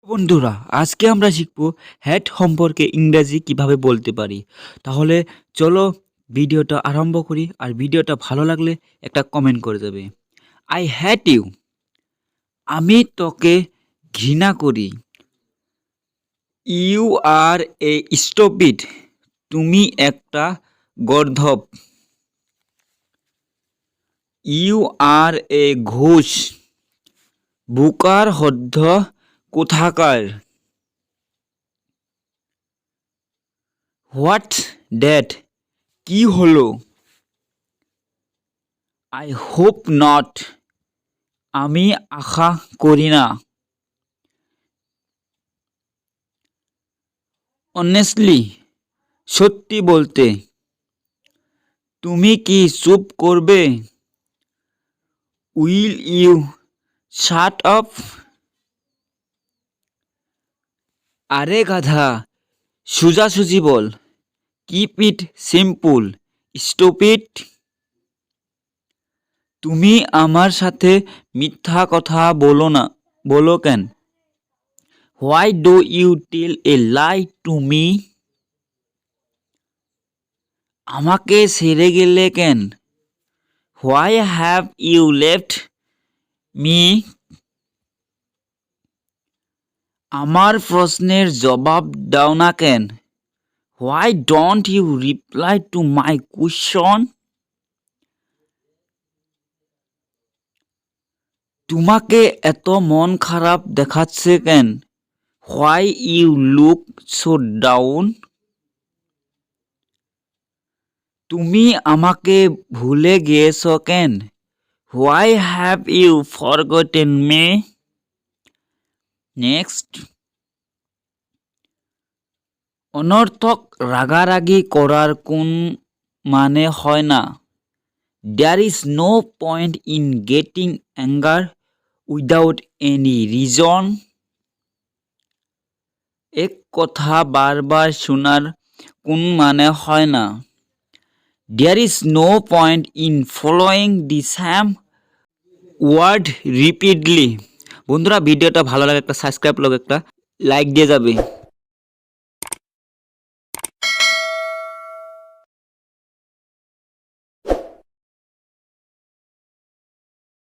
বন্ধুরা, আজকে আমরা শিখব হ্যাট সম্পর্কে ইংরেজি কিভাবে বলতে পারি। তাহলে চলো ভিডিওটা আরম্ভ করি। আর ভিডিওটা ভালো লাগলে একটা কমেন্ট করে দেবে। আই হ্যাট ইউ, আমি তোকে ঘৃণা করি। ইউ আর এ স্টুপিড, তুমি একটা গর্দভ। ইউ আর এ ঘুষ, বুকার হদ্দ কোথাকার। হোয়াট ড্যাট, কি হলো? আই হোপ নট, আমি আশা করি না। অনেস্টলি, সত্যি বলতে। তুমি কি চুপ করবে? Will you shut up? আরে গাধা, সোজাসুজি বল। Keep it simple, stupid. তুমি আমার সাথে মিথ্যা কথা বলো কেন? Why do you tell a lie to me? আমাকে ছেড়ে গেলে কেন? Why have you left me? আমার প্রশ্নের জবাব দাও না কেন? Why don't you reply to my question? তোমাকে এত মন খারাপ দেখাচ্ছে কেন? Why you look so down? তুমি আমাকে ভুলে গিয়েছো কেন? Why have you forgotten me? Next, অনর্থক রাগারাগি করার কোন মানে হয় না। There is no point in getting anger without any reason. এক কথা বারবার শোনার কোন মানে হয় না। There is no point in following the same word repeatedly. বন্ধুরা, ভিডিওটা ভালো লাগে একটা সাবস্ক্রাইব লোক একটা লাইক দিয়ে যাবে।